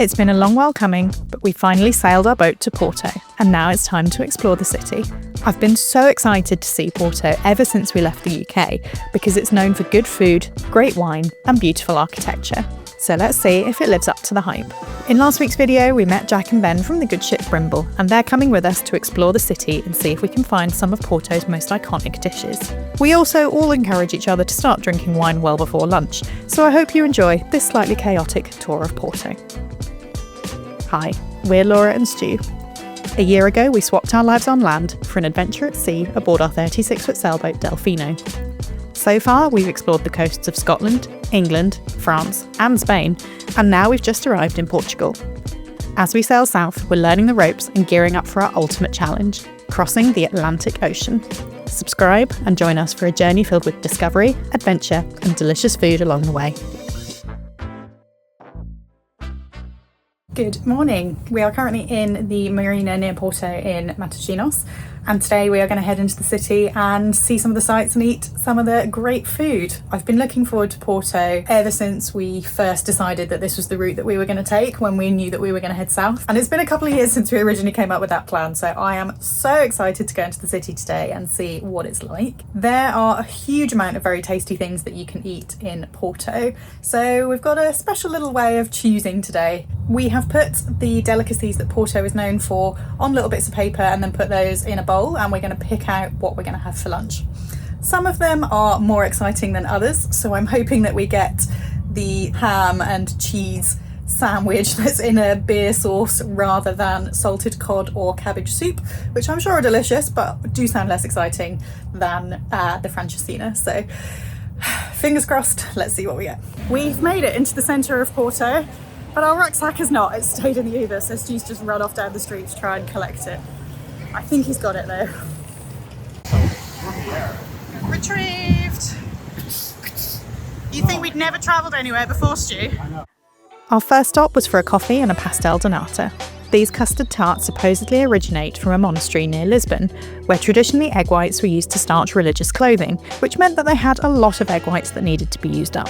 It's been a long while coming, but we finally sailed our boat to Porto, and now it's time to explore the city. I've been so excited to see Porto ever since we left the UK, because it's known for good food, great wine, and beautiful architecture. So let's see if it lives up to the hype. In last week's video, we met Jack and Ben from the good ship Brimble, and they're coming with us to explore the city and see if we can find some of Porto's most iconic dishes. We also all encourage each other to start drinking wine well before lunch, so I hope you enjoy this slightly chaotic tour of Porto. Hi, we're Laura and Stu. A year ago, we swapped our lives on land for an adventure at sea aboard our 36-foot sailboat Delfino. So far, we've explored the coasts of Scotland, England, France, and Spain, and now we've just arrived in Portugal. As we sail south, we're learning the ropes and gearing up for our ultimate challenge, crossing the Atlantic Ocean. Subscribe and join us for a journey filled with discovery, adventure, and delicious food along the way. Good morning. We are currently in the marina near Porto in Matosinhos, and today we are going to head into the city and see some of the sights and eat some of the great food. I've been looking forward to Porto ever since we first decided that this was the route that we were going to take when we knew that we were going to head south, and it's been a couple of years since we originally came up with that plan, so I am so excited to go into the city today and see what it's like. There are a huge amount of very tasty things that you can eat in Porto, so we've got a special little way of choosing today. We have put the delicacies that Porto is known for on little bits of paper and then put those in a bowl, and we're going to pick out what we're going to have for lunch. Some of them are more exciting than others, so I'm hoping that we get the ham and cheese sandwich that's in a beer sauce rather than salted cod or cabbage soup, which I'm sure are delicious but do sound less exciting than the francesinha. So fingers crossed, let's see what we get. We've made it into the centre of Porto, but our rucksack has not. It's stayed in the Uber, so Stu's just run off down the street to try and collect it. I think he's got it though. Retrieved! You think we'd never travelled anywhere before, Stu? Our first stop was for a coffee and a pastel de nata. These custard tarts supposedly originate from a monastery near Lisbon, where traditionally egg whites were used to starch religious clothing, which meant that they had a lot of egg whites that needed to be used up.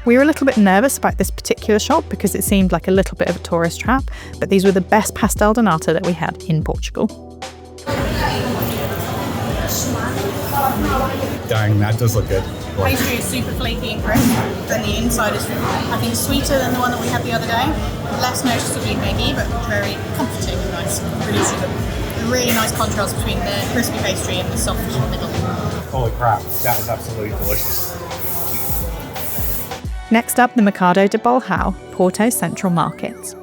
We were a little bit nervous about this particular shop because it seemed like a little bit of a tourist trap, but these were the best pastel de nata that we had in Portugal. Dang, that does look good. Pastry is super flaky and crisp, and the inside is, I think, sweeter than the one that we had the other day. Less noticeably maybe, but very comforting and nice. Really super. A really nice contrast between the crispy pastry and the soft in the middle. Holy crap, that is absolutely delicious. Next up, the Mercado de Bolhão, Porto's central market.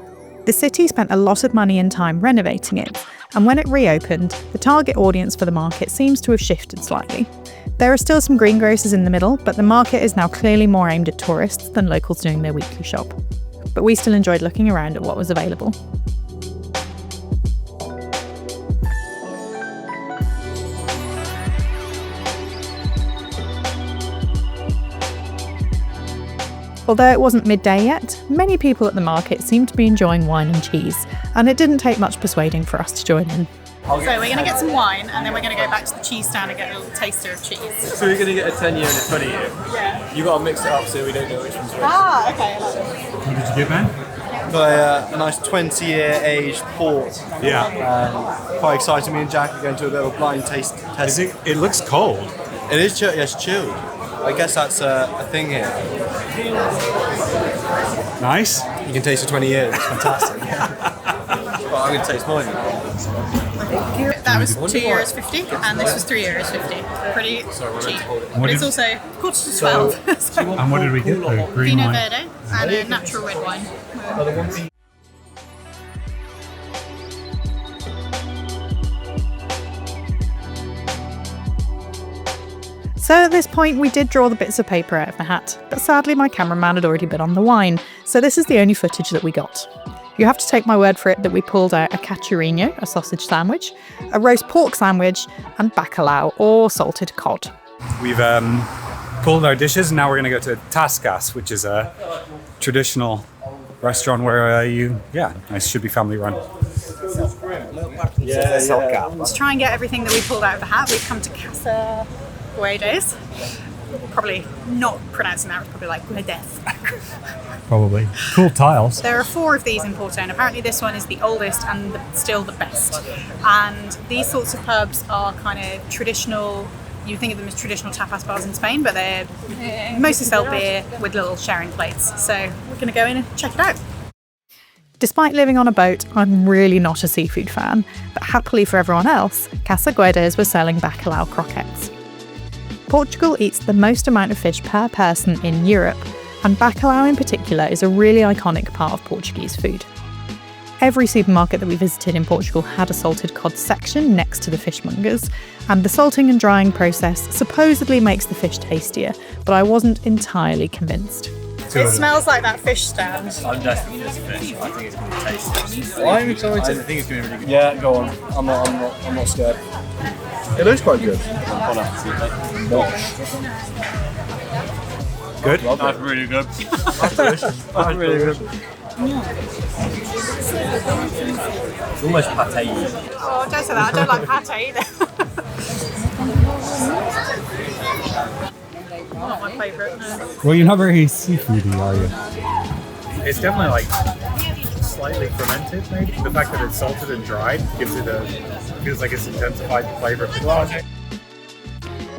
The city spent a lot of money and time renovating it, and when it reopened, the target audience for the market seems to have shifted slightly. There are still some greengrocers in the middle, but the market is now clearly more aimed at tourists than locals doing their weekly shop. But we still enjoyed looking around at what was available. Although it wasn't midday yet, many people at the market seemed to be enjoying wine and cheese, and it didn't take much persuading for us to join in. So we're going to get some wine, and then we're going to go back to the cheese stand and get a little taster of cheese. So we're going to get a 10 year and a 20 year. Yeah. You've got to mix it up so we don't know which one's which. Ah, okay. I like it. What did you get, man? Got a nice 20-year aged port. Yeah. Quite exciting. Me and Jack are going to do a bit of a blind taste test. It looks cold. It is chilled. Yes, chilled. I guess that's a thing here. Nice. You can taste for 20 years. It's fantastic. Well, I'm going to taste mine. That was €2.50 and this was €3.50. Pretty cheap. But it's also 11:45. And what did we get though? Green Vino wine. Verde and a natural red wine. So at this point we did draw the bits of paper out of the hat, but sadly my cameraman had already been on the wine, so this is the only footage that we got. You have to take my word for it that we pulled out a cachorrinho, a sausage sandwich, a roast pork sandwich, and bacalhau, or salted cod. We've pulled our dishes, and now we're going to go to Tascas, which is a traditional restaurant where it should be family run. Let's try and get everything that we pulled out of the hat. We've come to Casa Guedes, Probably not pronouncing that, it's probably like Gledeth. Probably. Cool tiles. There are 4 of these in Porto, and apparently this one is the oldest and still the best. And these sorts of pubs are kind of traditional. You think of them as traditional tapas bars in Spain, but they mostly sell beer with little sharing plates. So we're going to go in and check it out. Despite living on a boat, I'm really not a seafood fan, but happily for everyone else, Casa Guedes was selling bacalhau croquettes. Portugal eats the most amount of fish per person in Europe, and bacalhau in particular is a really iconic part of Portuguese food. Every supermarket that we visited in Portugal had a salted cod section next to the fishmongers, and the salting and drying process supposedly makes the fish tastier, but I wasn't entirely convinced. It smells like that fish stand. I'm definitely this fish. I think it's going to be tasty. I'm excited. I think it's going to be really good. Yeah, go on. I'm not scared. It looks quite good. Good? That's really good. That's delicious. That's really good. It's almost pate. Oh, don't say that. I don't like pate either. Not my favourite, no. Well, you're not very seafoody, are you? It's definitely like slightly fermented, maybe. The fact that it's salted and dried gives it feels like it's intensified the flavour.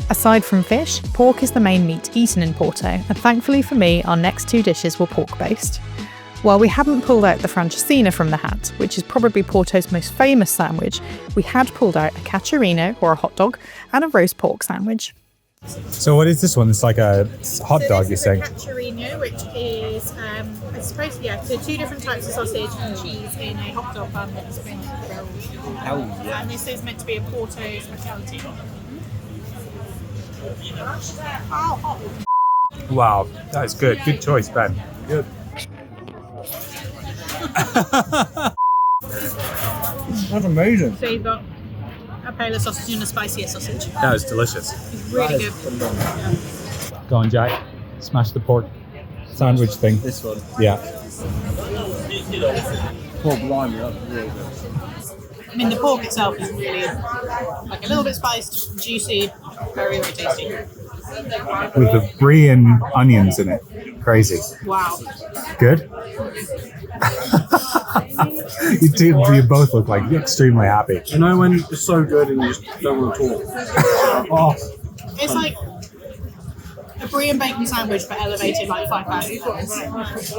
Aside from fish, pork is the main meat eaten in Porto, and thankfully for me, our next 2 dishes were pork-based. While we hadn't pulled out the francesinha from the hat, which is probably Porto's most famous sandwich, we had pulled out a cacciarino, or a hot dog, and a roast pork sandwich. So what is this one? It's like a hot dog, you're saying? Cacciarino, which is, I suppose, so 2 different types of sausage and cheese in a hot dog bun that's been grilled. Oh, yeah. And this is meant to be a Porto speciality. Wow, that is good. Good choice, Ben. Good. That's amazing. So you've got a paella sausage and a spicier sausage. That was delicious. It's really good. Go on, Jack. Smash the pork sandwich thing. This one. Yeah. Pork blimey, that's really good. I mean, the pork itself is really like a little bit spiced, juicy, very, very tasty. With the brie and onions in it. Crazy. Wow. Good? You both look like extremely happy. You know when it's so good and you just don't want to talk? Oh, It's like a brie and bacon sandwich, but elevated like 5 pounds.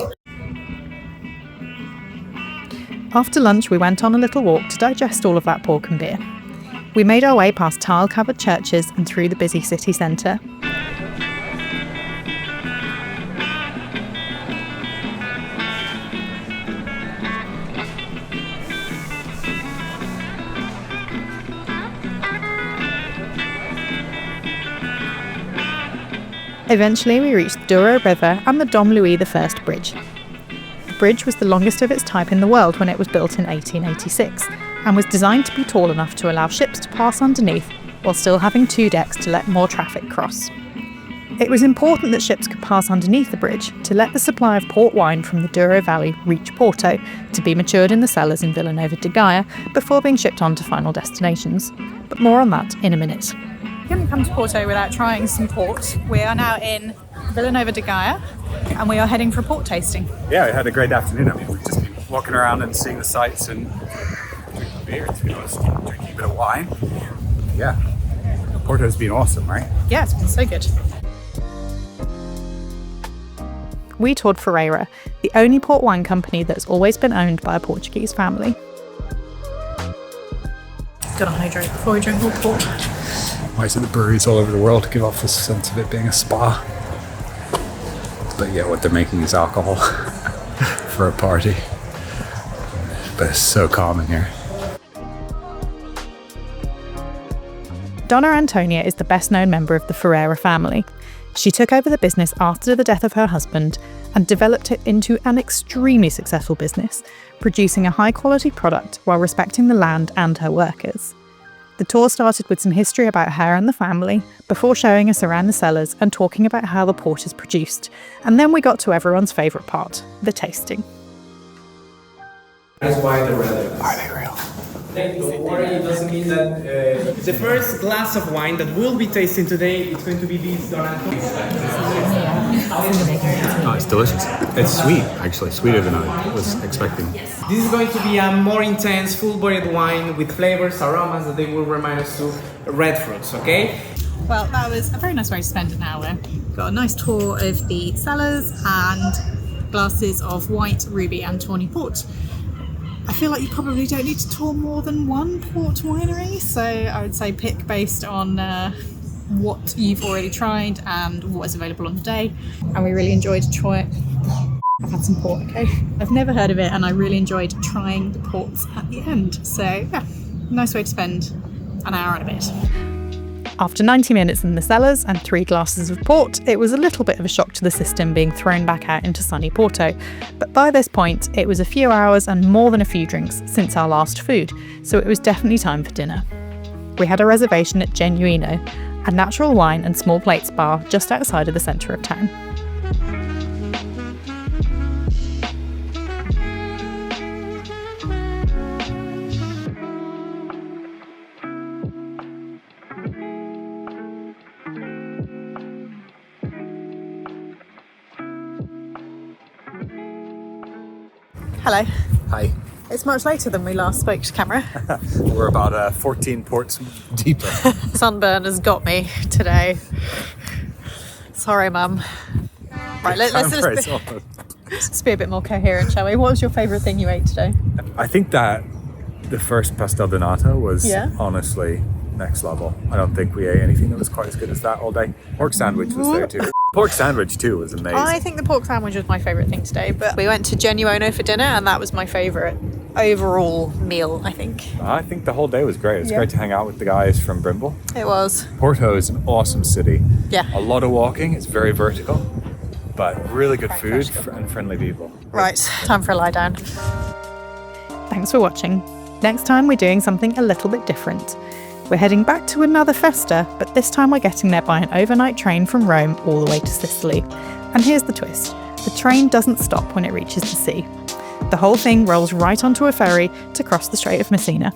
After lunch, we went on a little walk to digest all of that pork and beer. We made our way past tile-covered churches and through the busy city centre. Eventually, we reached the Douro River and the Dom Louis I Bridge. The bridge was the longest of its type in the world when it was built in 1886 and was designed to be tall enough to allow ships to pass underneath while still having 2 decks to let more traffic cross. It was important that ships could pass underneath the bridge to let the supply of port wine from the Douro Valley reach Porto to be matured in the cellars in Villanova de Gaia before being shipped on to final destinations. But more on that in a minute. You couldn't come to Porto without trying some port. We are now in Villanova de Gaia and we are heading for a port tasting. yeah, we had a great afternoon. I mean, we've just been walking around and seeing the sights and drinking beer, to be honest, drinking a bit of wine. Yeah. Porto's been awesome, right? Yeah, it's been so good. We toured Ferreira, the only port wine company that's always been owned by a Portuguese family. Gotta hydrate before we drink more port. Why is it the breweries all over the world to give off this sense of it being a spa? But yeah, what they're making is alcohol for a party. But it's so calm in here. Donna Antonia is the best-known member of the Ferreira family. She took over the business after the death of her husband and developed it into an extremely successful business, producing a high-quality product while respecting the land and her workers. The tour started with some history about her and the family, before showing us around the cellars and talking about how the port is produced. And then we got to everyone's favourite part, the tasting. That's why the red. Are they real? Don't worry, it doesn't mean that. The first glass of wine that we'll be tasting today is going to be this Donato. Oh, it's delicious. It's sweet, actually, sweeter than I was expecting. This is going to be a more intense, full-bodied wine with flavors, aromas that they will remind us to red fruits, okay? Well, that was a very nice way to spend an hour. Got a nice tour of the cellars and glasses of white, ruby and tawny port. I feel like you probably don't need to tour more than one port winery, so I would say pick based on what you've already tried and what is available on the day. And we really enjoyed trying. I've had some port, okay? I've never heard of it, and I really enjoyed trying the ports at the end. So yeah, nice way to spend an hour and a bit. After 90 minutes in the cellars and 3 glasses of port, it was a little bit of a shock to the system being thrown back out into sunny Porto. But by this point, it was a few hours and more than a few drinks since our last food, so it was definitely time for dinner. We had a reservation at Genuino, a natural wine and small plates bar just outside of the centre of town. Hello. Hi. It's much later than we last spoke to camera. We're about 14 ports deeper. Sunburn has got me today. Sorry, Mum. Right, let's be a bit more coherent, shall we? What was your favourite thing you ate today? I think that the first Pastel de nata was honestly next level. I don't think we ate anything that was quite as good as that all day. Pork sandwich was there too. Pork sandwich too was amazing. I think the pork sandwich was my favourite thing today, but we went to Genuino for dinner and that was my favourite overall meal, I think. I think the whole day was great. It's great to hang out with the guys from Brimble. It was. Porto is an awesome city. Yeah. A lot of walking. It's very vertical, but really good food and friendly people. Right, time for a lie down. Thanks for watching. Next time we're doing something a little bit different. We're heading back to another festa, but this time we're getting there by an overnight train from Rome all the way to Sicily. And here's the twist. The train doesn't stop when it reaches the sea. The whole thing rolls right onto a ferry to cross the Strait of Messina.